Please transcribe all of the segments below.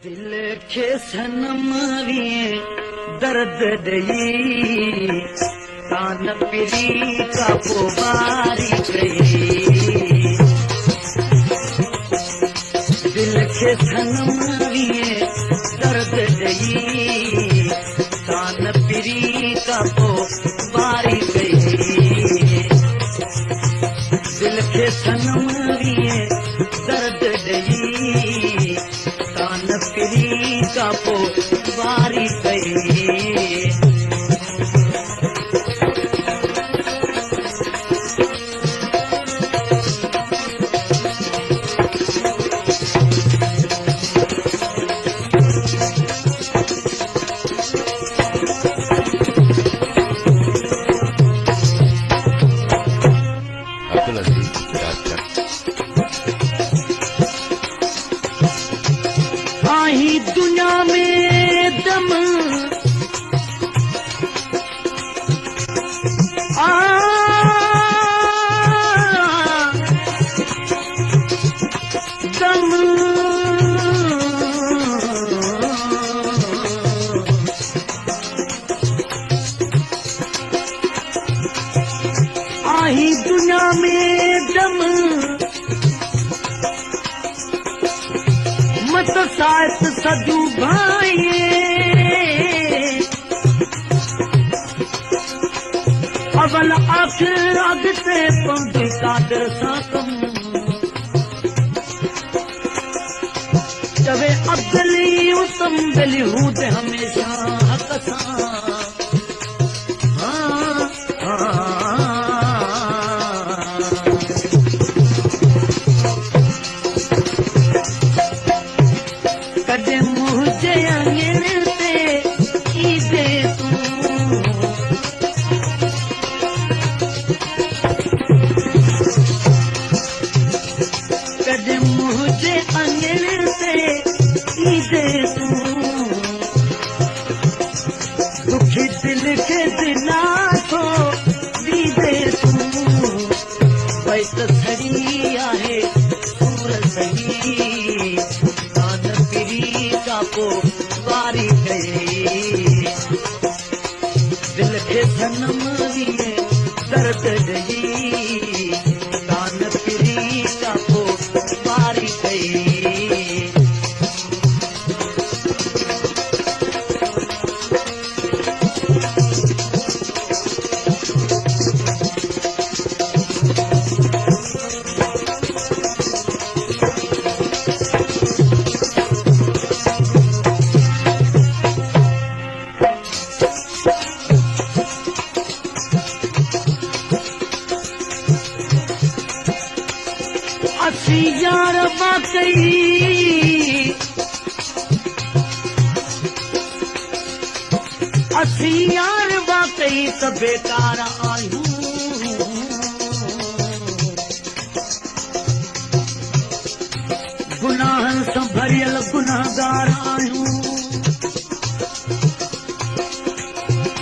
दिल खे सनम वीए दर्द ॾेई कान पिरी का पोबारी कई दिल खे सनम वीए दर्द ॾेई कान पिरी का पोबारी कई दिल खे सनम वीए दर्द ॾेई कान पिरी का पोबारी कई आही दुनिया में दम दम आही दुनिया में दम मत साथ सजू भाई अवल आखिर अॻिते पंहिंजे कादर सां कम चवे अब्दली उत्तम दिली हूं ते हमेशा हक़ सां कॾहिं मुंहिंजे आंगन ते ईंदे तूं कॾहिं मुंहिंजे आंगन ते ईंदे तूं दुखी दिल खे दिलासो ॾींदे तूं भई त सही आहे सूर सही पोबारी कई दिल खे सनम वीए दर्द ॾेई कान पिरी का पोबारी कई असी यार वाकई असी यार वाकई त बेकार आहियूं गुनाहनि सां भरियल गुनाहगार आहियूं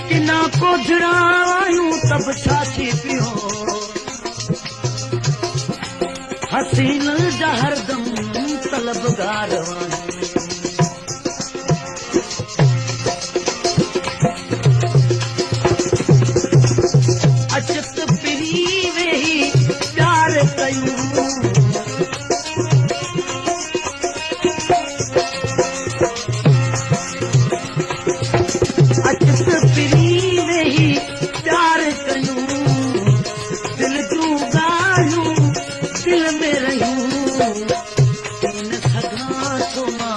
किना कोझड़ा आहियूं त बि छा थी पियो हसीन जा हरदम तलबगार अचत पिरी वेही प्यार कयूं अचत पिरी वेही प्यार कयूं दिल जूं ॻाल्हियूं दिल में रहियूं इन सघां थो मां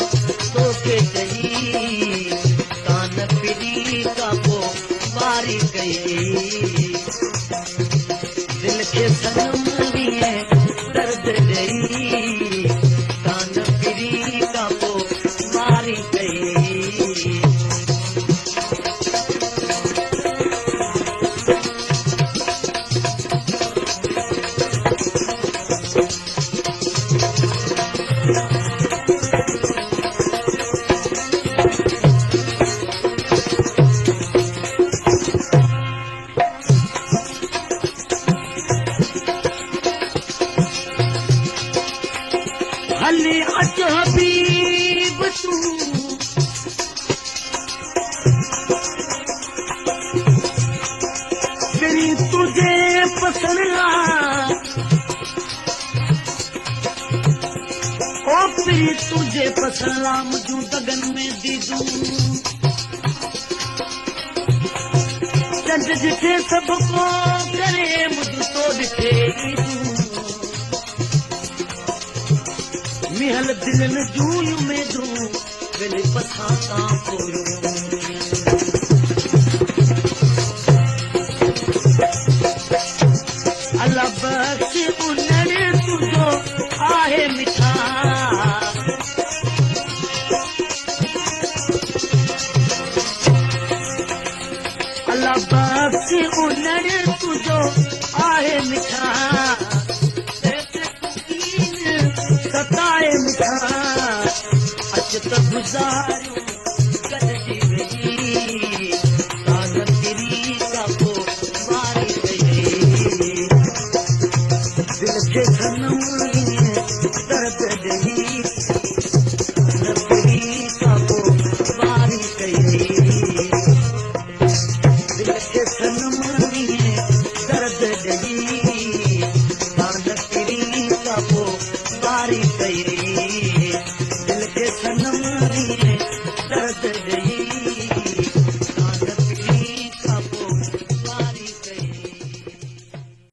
तूं फिरी तुझे पसंद ला ओ फिरी तुझे पसंद ला मुझू दगन में दीदू चंद जिथे सबको करे मुझू तो दिखे दीदू मिहल दिलन जूय में दू वेले पसाता पोयो अल्लाह बख्श उन्हनि तुझो आहे मिठा अल्लाह बख्श उन्हनि तुझो आहे मिठा सताए मिठा अच त गुज़ारियो गॾिजी वई साल तेरी का पोइ वारी वई दिल खे सनम